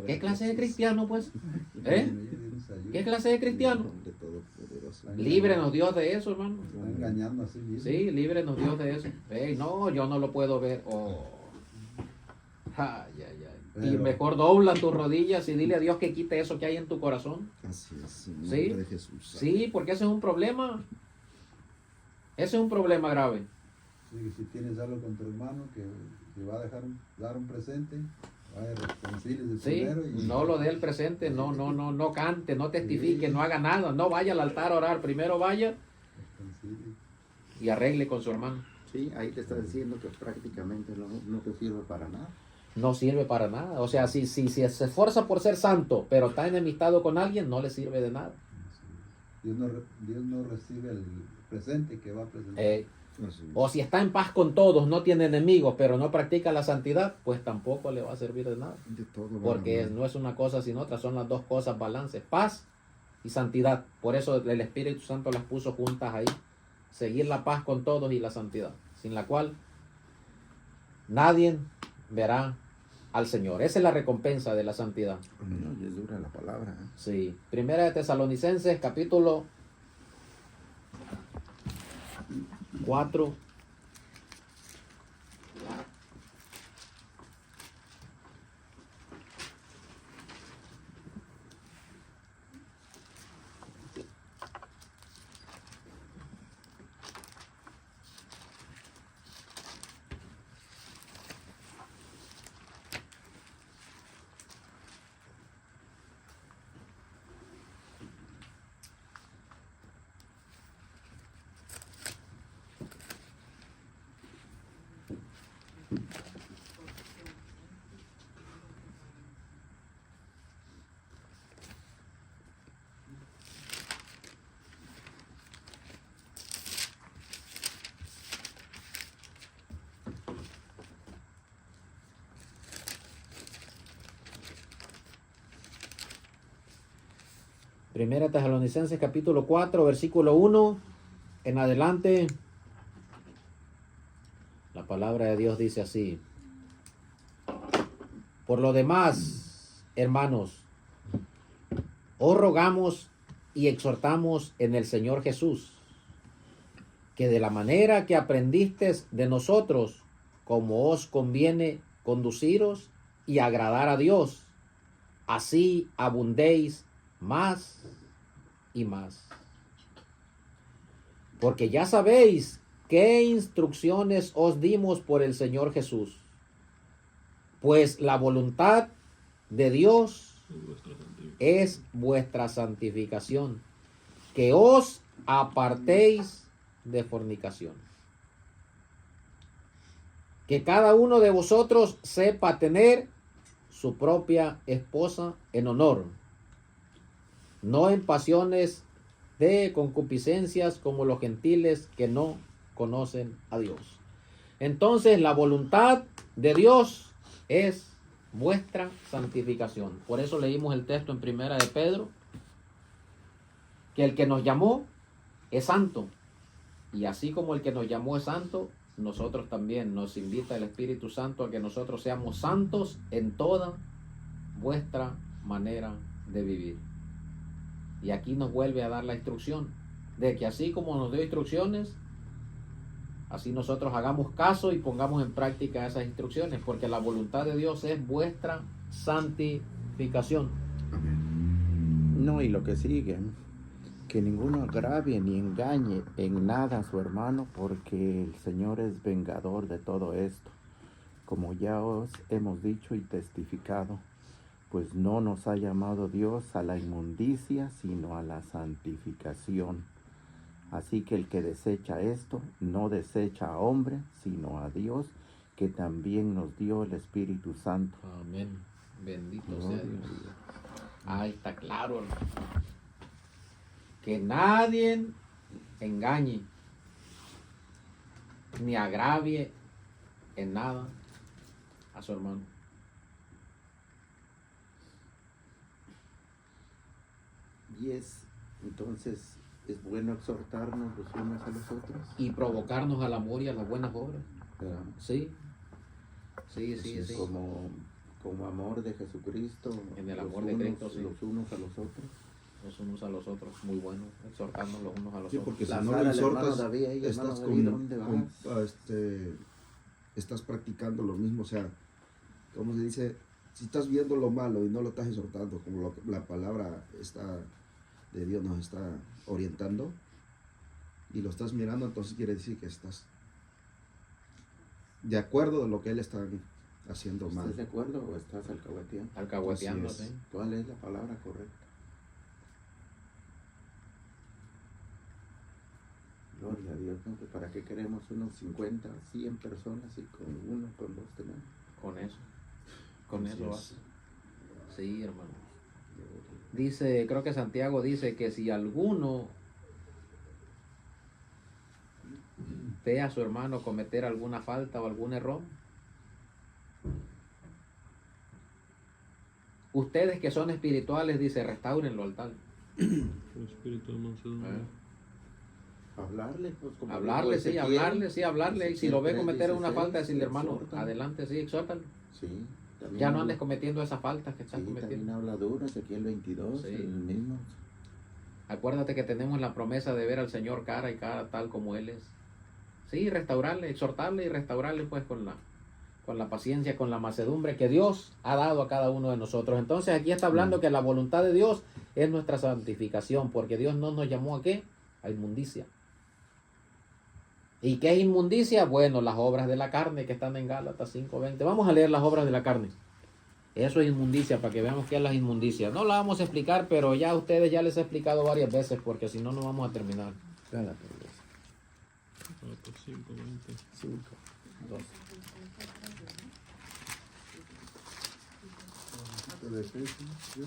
¿Qué clase de cristiano, pues? ¿Eh? ¿Qué clase de cristiano? De Todopoderoso. Líbrenos Dios de eso, hermano. Está engañando así mismo. Sí, líbrenos Dios de eso. Ey, no, yo no lo puedo ver. Oh. Ay, ay, ay. Y Pero- mejor dobla tus rodillas y dile a Dios que quite eso que hay en tu corazón. Así es. En el Sí. nombre de Jesús. Sí, porque ese es un problema. Ese es un problema grave. Sí, si tienes algo con tu hermano que va a dar un presente, vaya, reconcíliese Sí, primero y no lo dé el presente, no cante, no testifique, no haga nada, no vaya al altar a orar. Primero vaya reconcilie. y arregle con su hermano. Sí, ahí te está diciendo que prácticamente no te sirve para nada. No sirve para nada. O sea, si se esfuerza por ser santo, pero está enemistado con alguien, no le sirve de nada. Dios no recibe el presente que va a presentar. Así es. O si está en paz con todos, no tiene enemigos, pero no practica la santidad, pues tampoco le va a servir de nada. De todo. Porque hermano. no es una cosa sin otra, son las dos cosas balances, paz y santidad. Por eso el Espíritu Santo las puso juntas ahí. Seguir la paz con todos y la santidad. sin la cual nadie verá al Señor. Esa es la recompensa de la santidad. No, y es dura la palabra. ¿Eh? Sí. Primera de Tesalonicenses, capítulo 4. Primera Tesalonicenses capítulo 4, versículo 1 en adelante. La palabra de Dios dice así: por lo demás, hermanos, os rogamos y exhortamos en el Señor Jesús, que de la manera que aprendisteis de nosotros, como os conviene conduciros y agradar a Dios, así abundéis más y más. Porque ya sabéis qué instrucciones os dimos por el Señor Jesús. Pues la voluntad de Dios es vuestra santificación, que os apartéis de fornicación. Que cada uno de vosotros sepa tener su propia esposa en honor, no en pasiones de concupiscencias como los gentiles que no conocen a Dios. Entonces la voluntad de Dios es vuestra santificación. Por eso leímos el texto en Primera de Pedro, que el que nos llamó es santo, y así como el que nos llamó es santo, nosotros también nos invita el Espíritu Santo a que nosotros seamos santos en toda vuestra manera de vivir. Y aquí nos vuelve a dar la instrucción de que así como nos dio instrucciones, así nosotros hagamos caso y pongamos en práctica esas instrucciones, porque la voluntad de Dios es vuestra santificación. No, y lo que sigue, que ninguno agravie ni engañe en nada a su hermano, porque el Señor es vengador de todo esto, como ya os hemos dicho y testificado, pues no nos ha llamado Dios a la inmundicia, sino a la santificación. Así que el que desecha esto, no desecha a hombre, sino a Dios, que también nos dio el Espíritu Santo. Amén. Bendito Gloria sea Dios. a Dios. Ahí está claro, hermano. Que nadie engañe ni agravie en nada a su hermano. Y entonces es bueno exhortarnos los unos a los otros. Y provocarnos al amor y a las buenas obras. ¿Verdad? Sí. Sí, sí, sí. Como amor de Jesucristo. En el los amor de unos- Cristo, sí. Los unos a los otros. Los unos a los otros. Muy bueno. Exhortarnos los unos a los Sí, otros. porque si La no Sara, lo el hermano exhortas, David, ella, estás hermano David, ¿dónde vas? estás practicando lo mismo. O sea, como se dice, si estás viendo lo malo y no lo estás exhortando, como la palabra de Dios nos está orientando, y lo estás mirando, entonces quiere decir que estás de acuerdo de lo que él está haciendo mal. ¿Estás de acuerdo o estás alcahueteando? Alcahueteando, Así es. sí. ¿Cuál es la palabra correcta? Gloria a Dios, ¿no? Que ¿para qué queremos unos 50, 100 personas y con uno, con dos tenemos? Con eso. Con Así eso es. basta. Sí, hermano. Dice, creo que Santiago dice que si alguno ve a su hermano cometer alguna falta o algún error, ustedes que son espirituales, dice, restáurenlo al tal. El espíritu de mansedumbre. Hablarle, pues, como Hablarle, dijo sí, Ezequiel. hablarle, sí, hablarle. Y si lo ve Ezequiel cometer una 3:16, falta, decirle, hermano, exhórtalo. adelante, sí, exhórtalo. Sí, también Ya no habla- andes cometiendo esas faltas que estás Sí, también cometiendo. habla duro, Ezequiel 22, Sí. el mismo. Acuérdate que tenemos la promesa de ver al Señor cara y cara tal como Él es. Sí, restaurarle, exhortarle y restaurarle pues con la paciencia, con la mansedumbre que Dios ha dado a cada uno de nosotros. Entonces aquí está hablando que la voluntad de Dios es nuestra santificación, porque Dios no nos llamó a ¿qué? A inmundicia. ¿Y qué es inmundicia? Bueno, las obras de la carne que están en Gálatas 5:20. Vamos a leer las obras de la carne. Eso es inmundicia, para que veamos qué es la inmundicia. No la vamos a explicar, pero ya a ustedes ya les he explicado varias veces, porque si no, no vamos a terminar. Gálatas 5, 20. 5, 2. De Efesios, ¿sí?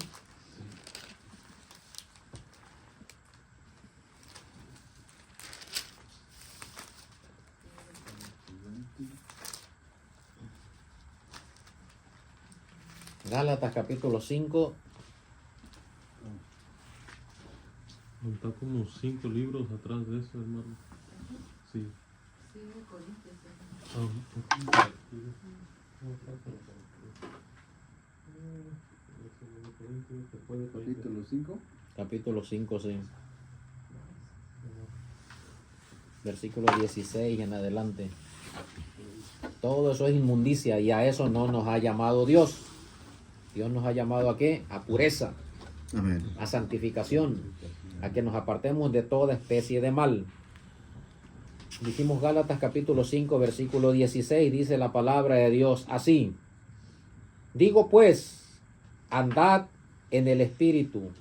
Gálatas capítulo 5. Está como 5 libros atrás de eso, hermano. Sí. Capítulo 5. Capítulo 5, sí. Versículo 16 en adelante. Todo eso es inmundicia y a eso no nos ha llamado Dios. Dios nos ha llamado ¿a qué? A pureza, Amén. a santificación, a que nos apartemos de toda especie de mal. Dijimos Gálatas capítulo 5, versículo 16, dice la palabra de Dios así. Digo pues, andad en el Espíritu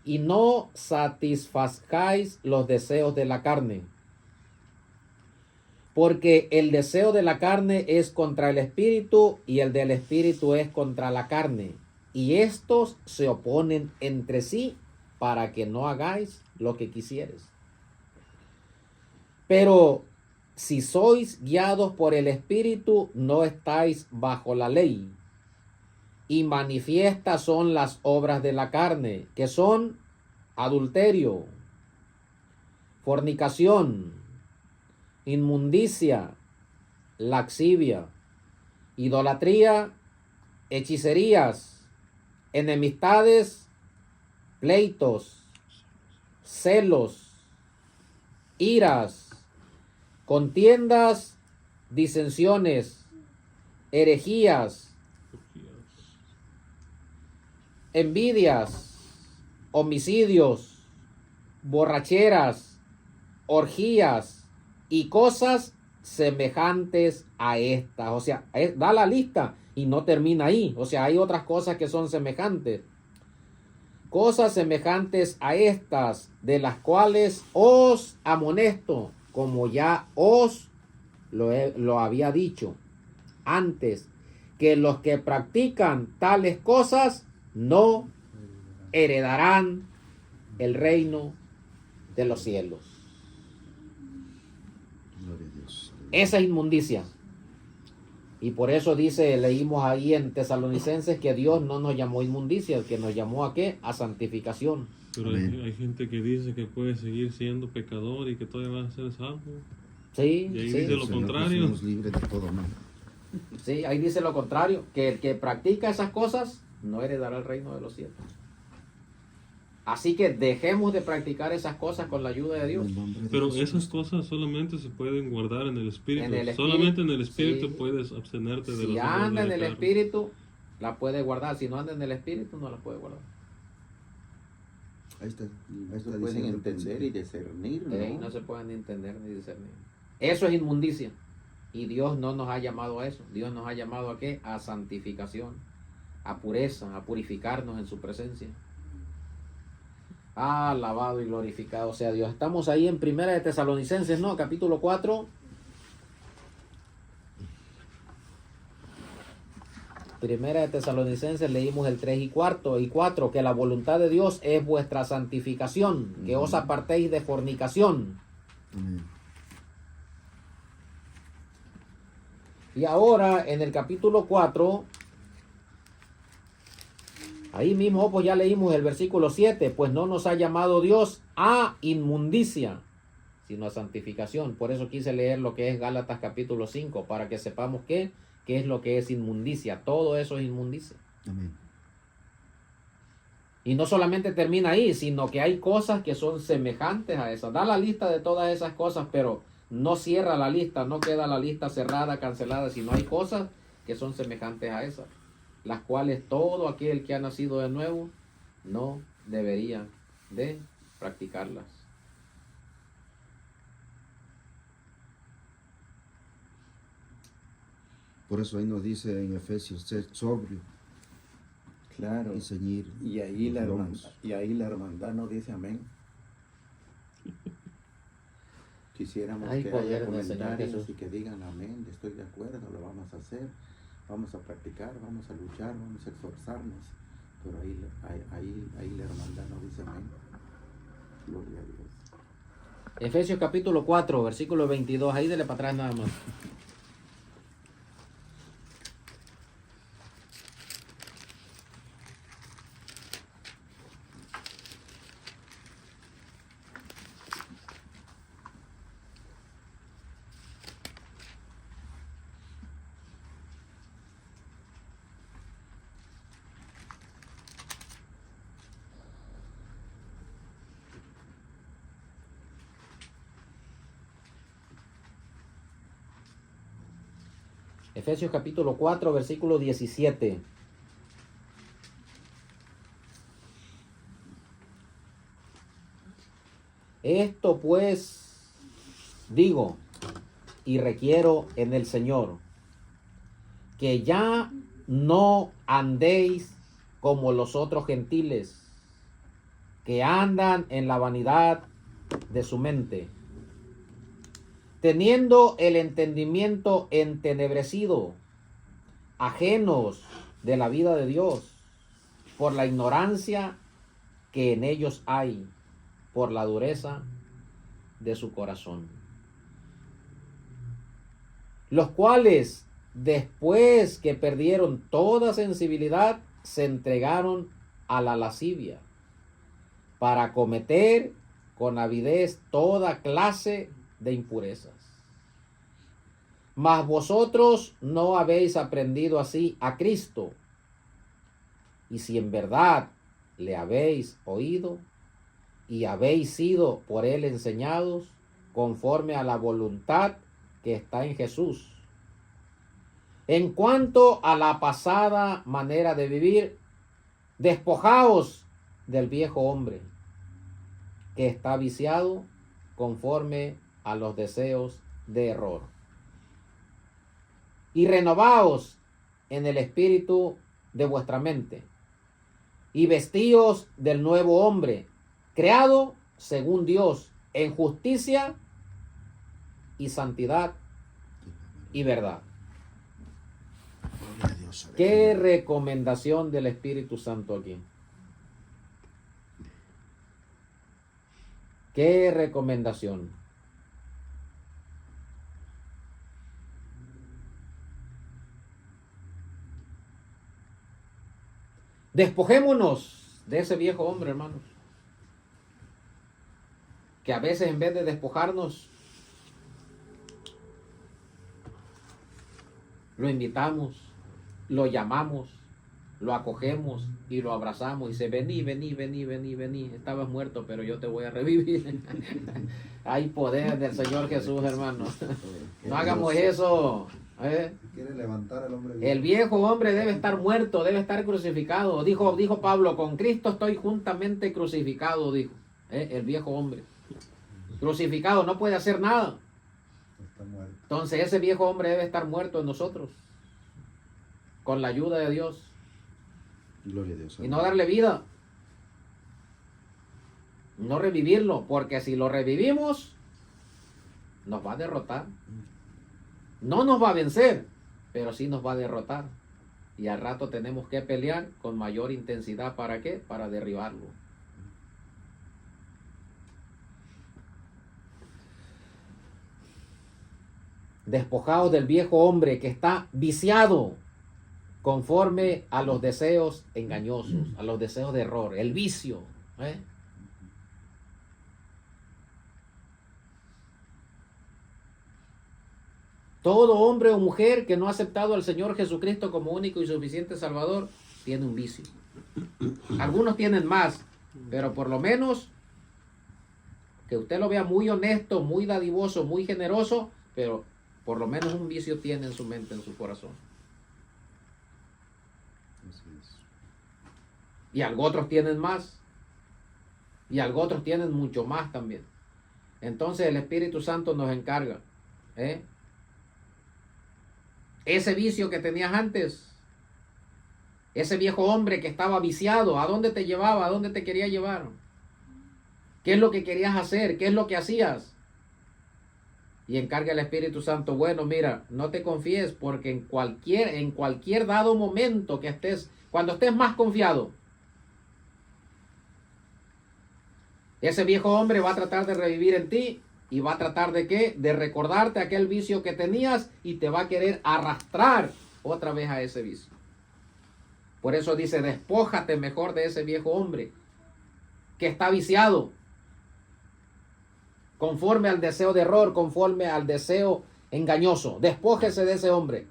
y no satisfazcáis los deseos de la carne. Porque el deseo de la carne es contra el Espíritu y el del Espíritu es contra la carne. Y estos se oponen entre sí para que no hagáis lo que quisieres. Pero si sois guiados por el Espíritu, no estáis bajo la ley. Y manifiestas son las obras de la carne, que son adulterio, fornicación, inmundicia, laxivia, idolatría, hechicerías, enemistades, pleitos, celos, iras, contiendas, disensiones, herejías, envidias, homicidios, borracheras, orgías y cosas semejantes a estas. O sea, da la lista y no termina ahí. O sea, hay otras cosas que son semejantes. Cosas semejantes a estas, de las cuales os amonesto, como ya os lo había dicho antes, que los que practican tales cosas no heredarán el reino de los cielos. Gloria a Dios. Esa es inmundicia. Y por eso leímos ahí en Tesalonicenses que Dios no nos llamó inmundicia, que nos llamó ¿a qué? A santificación. Pero Amén. hay gente que dice que puede seguir siendo pecador y que todavía va a ser salvo. Sí, Y ahí sí, dice lo Señor, contrario. somos libres de todo mal. sí, ahí dice lo contrario, que el que practica esas cosas no heredará el reino de los cielos. Así que dejemos de practicar esas cosas con la ayuda de Dios. En el nombre de Pero Jesús. esas cosas solamente se pueden guardar en el espíritu. En el espíritu, Solamente en el espíritu sí. puedes abstenerte de Si las obras anda de en la el carne. espíritu, la puede guardar. Si no anda en el espíritu, no la puede guardar. Ahí está. Y Ahí no está se pueden diciendo el entender y discernir, ¿no? No se pueden ni entender ni discernir. Eso es inmundicia. Y Dios no nos ha llamado a eso. Dios nos ha llamado ¿a qué? A santificación, a pureza, a purificarnos en su presencia. Alabado y glorificado sea Dios. Estamos ahí en Primera de Tesalonicenses, ¿no? Capítulo 4. Primera de Tesalonicenses leímos el 3 y 4, que la voluntad de Dios es vuestra santificación, que os apartéis de fornicación. Amén. Y ahora en el capítulo 4, ahí mismo pues ya leímos el versículo 7, pues no nos ha llamado Dios a inmundicia, sino a santificación. Por eso quise leer lo que es Gálatas capítulo 5, para que sepamos qué es lo que es inmundicia. Todo eso es inmundicia. Amén. Y no solamente termina ahí, sino que hay cosas que son semejantes a esas. Da la lista de todas esas cosas, pero no cierra la lista, no queda la lista cerrada, cancelada, sino hay cosas que son semejantes a esas, las cuales todo aquel que ha nacido de nuevo no debería de practicarlas. Por eso ahí nos dice en Efesios, ser sobrio Claro. y ceñir Y ahí la los hermandad, lomos. y ahí la hermandad no dice amén. Quisiéramos Hay que poder haya en el Señor comentarios Jesús. y que digan amén, estoy de acuerdo, lo vamos a hacer, vamos a practicar, vamos a luchar, vamos a esforzarnos. Pero ahí la hermandad no dice amén. Gloria a Dios. Efesios capítulo 4, versículo 22, ahí dele para atrás nada más. Efesios capítulo 4, versículo 17. Esto pues digo y requiero en el Señor, que ya no andéis como los otros gentiles, que andan en la vanidad de su mente, teniendo el entendimiento entenebrecido, ajenos de la vida de Dios, por la ignorancia que en ellos hay, por la dureza de su corazón. Los cuales, después que perdieron toda sensibilidad, se entregaron a la lascivia, para cometer con avidez toda clase de impurezas. Mas vosotros no habéis aprendido así a Cristo, y si en verdad le habéis oído y habéis sido por él enseñados conforme a la voluntad que está en Jesús. En cuanto a la pasada manera de vivir, despojaos del viejo hombre, que está viciado conforme a los deseos de error. Y renovaos en el espíritu de vuestra mente, y vestíos del nuevo hombre, creado según Dios, en justicia y santidad y verdad. Gloria a Dios. ¿Qué recomendación del Espíritu Santo aquí? ¿Qué recomendación? Despojémonos de ese viejo hombre, hermanos. Que a veces en vez de despojarnos, lo invitamos, lo llamamos, lo acogemos y lo abrazamos y dice, vení, vení, vení, vení, vení. Estabas muerto, pero yo te voy a revivir. Hay poder del Señor Jesús, hermanos. No hagamos eso. Quiere levantar al hombre El viejo hombre debe estar muerto, debe estar crucificado. Dijo Pablo, con Cristo estoy juntamente crucificado, dijo. El viejo hombre. Crucificado, no puede hacer nada. está muerto. Entonces ese viejo hombre debe estar muerto en nosotros. Con la ayuda de Dios. Gloria a Dios. Y no darle vida. No revivirlo, porque si lo revivimos, nos va a derrotar. No nos va a vencer, pero sí nos va a derrotar. Y al rato tenemos que pelear con mayor intensidad. ¿Para qué? Para derribarlo. Despojados del viejo hombre que está viciado conforme a los deseos engañosos, a los deseos de error, el vicio. Todo hombre o mujer que no ha aceptado al Señor Jesucristo como único y suficiente Salvador tiene un vicio. Algunos tienen más, pero por lo menos que usted lo vea muy honesto, muy dadivoso, muy generoso, pero por lo menos un vicio tiene en su mente, en su corazón. Así es. Y algo otros tienen más. Y algo otros tienen mucho más también. Entonces el Espíritu Santo nos encarga. Ese vicio que tenías antes, ese viejo hombre que estaba viciado, ¿a dónde te llevaba? ¿A dónde te quería llevar? ¿Qué es lo que querías hacer? ¿Qué es lo que hacías? Y encarga el Espíritu Santo, bueno, mira, no te confíes, porque en cualquier dado momento que estés, cuando estés más confiado, ese viejo hombre va a tratar de revivir en ti y va a tratar de ¿qué? De recordarte aquel vicio que tenías y te va a querer arrastrar otra vez a ese vicio. Por eso dice, despójate mejor de ese viejo hombre que está viciado, conforme al deseo de error, conforme al deseo engañoso. Despójese de ese hombre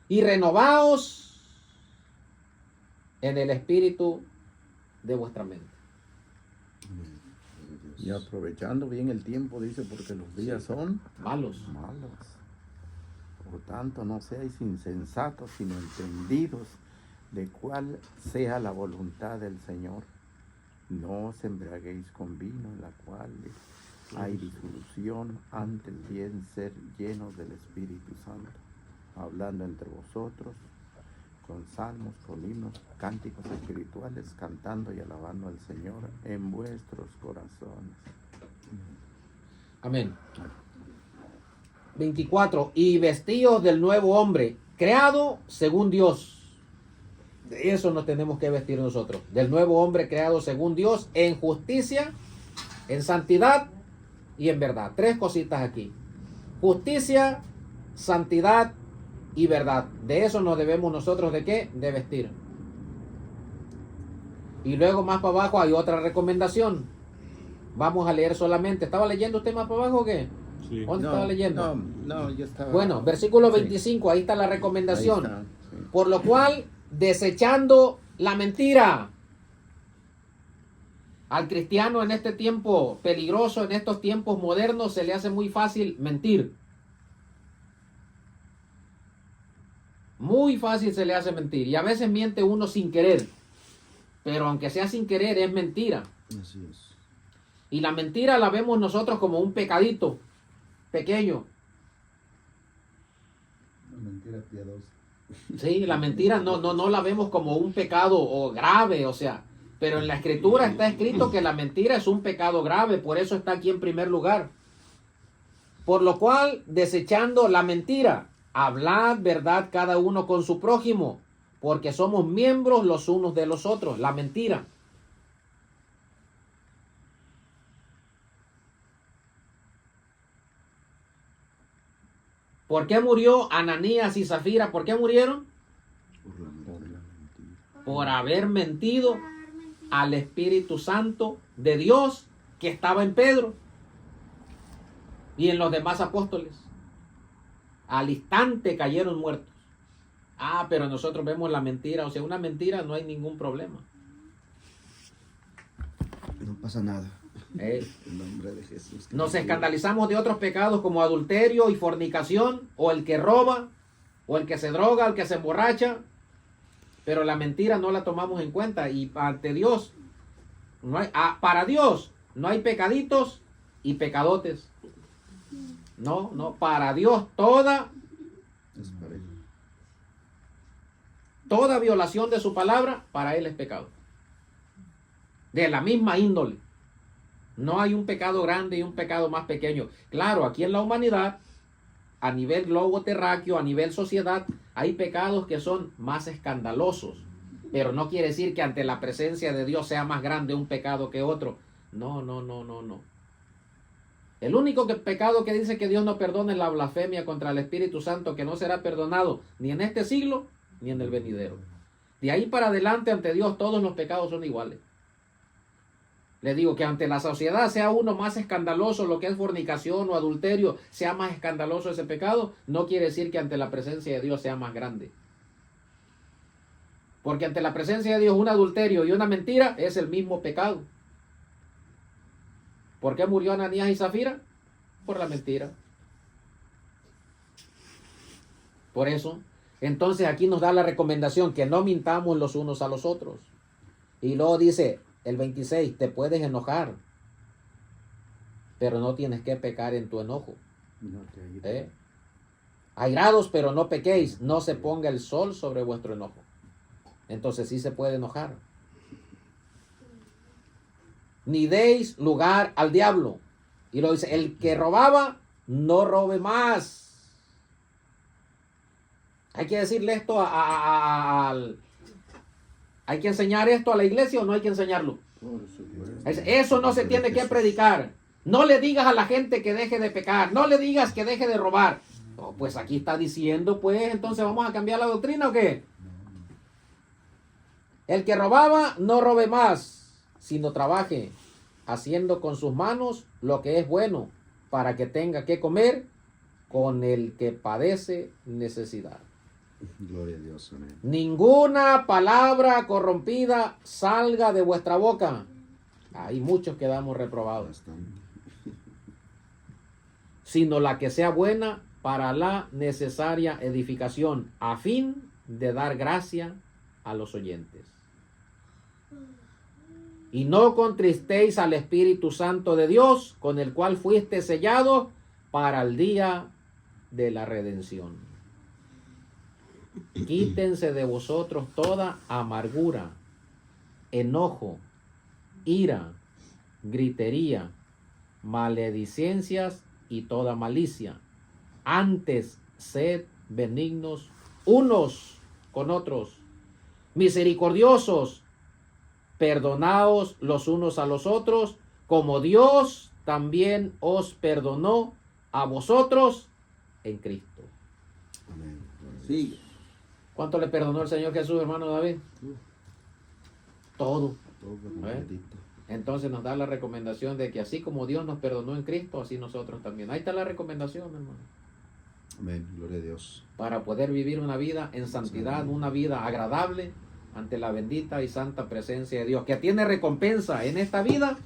y renovaos en el espíritu de vuestra mente. Y aprovechando bien el tiempo, dice, porque los días son Malos. malos. Por tanto, no seáis insensatos, sino entendidos de cuál sea la voluntad del Señor. No os embriaguéis con vino, en la cual hay disolución, antes bien ser llenos del Espíritu Santo, hablando entre vosotros con salmos, con himnos, cánticos espirituales, cantando y alabando al Señor en vuestros corazones. Amén. 24. Y vestíos del nuevo hombre, creado según Dios. De eso nos tenemos que vestir nosotros. Del nuevo hombre creado según Dios, en justicia, en santidad y en verdad. 3 cositas aquí. Justicia, santidad y verdad. De eso nos debemos nosotros, ¿de qué? De vestir. Y luego más para abajo hay otra recomendación. Vamos a leer solamente. ¿Estaba leyendo usted más para abajo o qué? Sí. ¿Dónde estaba leyendo? No, yo estaba... Bueno, versículo Sí. 25, ahí está la recomendación. Ahí está, sí. Por lo cual, desechando la mentira. Al cristiano en este tiempo peligroso, en estos tiempos modernos, se le hace muy fácil mentir. Muy fácil se le hace mentir. Y a veces miente uno sin querer. Pero aunque sea sin querer, es mentira. Así es. Y la mentira la vemos nosotros como un pecadito pequeño. Una mentira piadosa. Sí, la mentira no la vemos como un pecado o grave, o sea, pero en la escritura está escrito que la mentira es un pecado grave, por eso está aquí en primer lugar. Por lo cual, desechando la mentira, hablad verdad cada uno con su prójimo, porque somos miembros los unos de los otros. La mentira. ¿Por qué murió Ananías y Zafira? ¿Por qué murieron? Por la mentira. Por haber mentido al Espíritu Santo de Dios que estaba en Pedro y en los demás apóstoles. Al instante cayeron muertos. Pero nosotros vemos la mentira, o sea, una mentira no hay ningún problema. No pasa nada. En nombre de Jesús. Nos escandalizamos de otros pecados como adulterio y fornicación, o el que roba, o el que se droga, el que se emborracha, pero la mentira no la tomamos en cuenta. Y ante Dios, para Dios no hay pecaditos y pecadotes. No, para Dios toda Es parejo. violación de su palabra, para Él es pecado. De la misma índole. No hay un pecado grande y un pecado más pequeño. Claro, aquí en la humanidad, a nivel globo terráqueo, a nivel sociedad, hay pecados que son más escandalosos. Pero no quiere decir que ante la presencia de Dios sea más grande un pecado que otro. No. El único pecado que dice que Dios no perdona es la blasfemia contra el Espíritu Santo, que no será perdonado ni en este siglo ni en el venidero. De ahí para adelante ante Dios todos los pecados son iguales. Le digo que ante la sociedad sea uno más escandaloso lo que es fornicación o adulterio, sea más escandaloso ese pecado, no quiere decir que ante la presencia de Dios sea más grande. Porque ante la presencia de Dios un adulterio y una mentira es el mismo pecado. ¿Por qué murió Ananías y Zafira? Por la mentira. Por eso, entonces aquí nos da la recomendación que no mintamos los unos a los otros. Y luego dice el 26, te puedes enojar, pero no tienes que pecar en tu enojo. No te ayuda. Airados, pero no pequéis, no se ponga el sol sobre vuestro enojo. Entonces sí se puede enojar. Ni deis lugar al diablo. Y lo dice, el que robaba, no robe más. Hay que decirle esto ¿hay que enseñar esto a la iglesia o no hay que enseñarlo? Por supuesto. Eso no se tiene que predicar. No le digas a la gente que deje de pecar. No le digas que deje de robar. Oh, pues aquí está diciendo, pues, entonces vamos a cambiar la doctrina o qué. El que robaba, no robe más, sino trabaje, haciendo con sus manos lo que es bueno, para que tenga que comer con el que padece necesidad. Gloria a Dios, amén. Ninguna palabra corrompida salga de vuestra boca. Hay muchos que damos reprobados. Bastante. Sino la que sea buena para la necesaria edificación, a fin de dar gracia a los oyentes. Y no contristéis al Espíritu Santo de Dios, con el cual fuiste sellado para el día de la redención. Quítense de vosotros toda amargura, enojo, ira, gritería, maledicencias y toda malicia. Antes sed benignos unos con otros, misericordiosos, perdonaos los unos a los otros, como Dios también os perdonó a vosotros en Cristo. Amén. Gloria a Dios. Sí. ¿Cuánto le perdonó el Señor Jesús, hermano David? Todo. Todo ¿Eh? bendito. Entonces nos da la recomendación de que así como Dios nos perdonó en Cristo, así nosotros también. Ahí está la recomendación, hermano. Amén. Gloria a Dios. Para poder vivir una vida en santidad, una vida agradable ante la bendita y santa presencia de Dios, que tiene recompensa en esta vida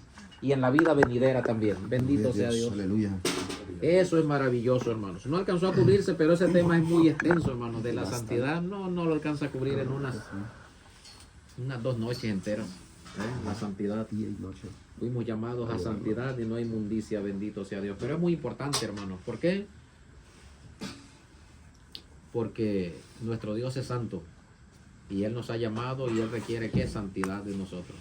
y en la vida venidera también. Bendito Gloria a sea Dios. Aleluya. Eso es maravilloso, hermanos. No alcanzó a cubrirse, pero ese tema es muy extenso, hermanos. De la Bastante. santidad no lo alcanza a cubrir en unas 2 noches enteras. La santidad. Día y noche. Fuimos llamados a santidad y no a inmundicia, bendito sea Dios. Pero es muy importante, hermanos. ¿Por qué? Porque nuestro Dios es santo. Y Él nos ha llamado y Él requiere que santidad de nosotros.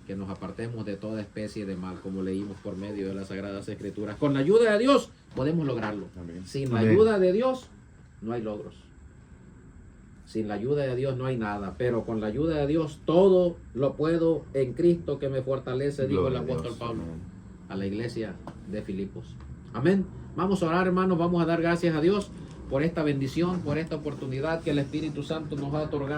Que nos apartemos de toda especie de mal, como leímos por medio de las Sagradas Escrituras. Con la ayuda de Dios podemos lograrlo. Amén. Sin la Amén. ayuda de Dios no hay logros. Sin la ayuda de Dios no hay nada. Pero con la ayuda de Dios todo lo puedo en Cristo que me fortalece, dijo el Gloria a apóstol Dios. Pablo Amén. a la iglesia de Filipos. Amén. Vamos a orar, hermanos. Vamos a dar gracias a Dios por esta bendición, por esta oportunidad que el Espíritu Santo nos ha otorgado.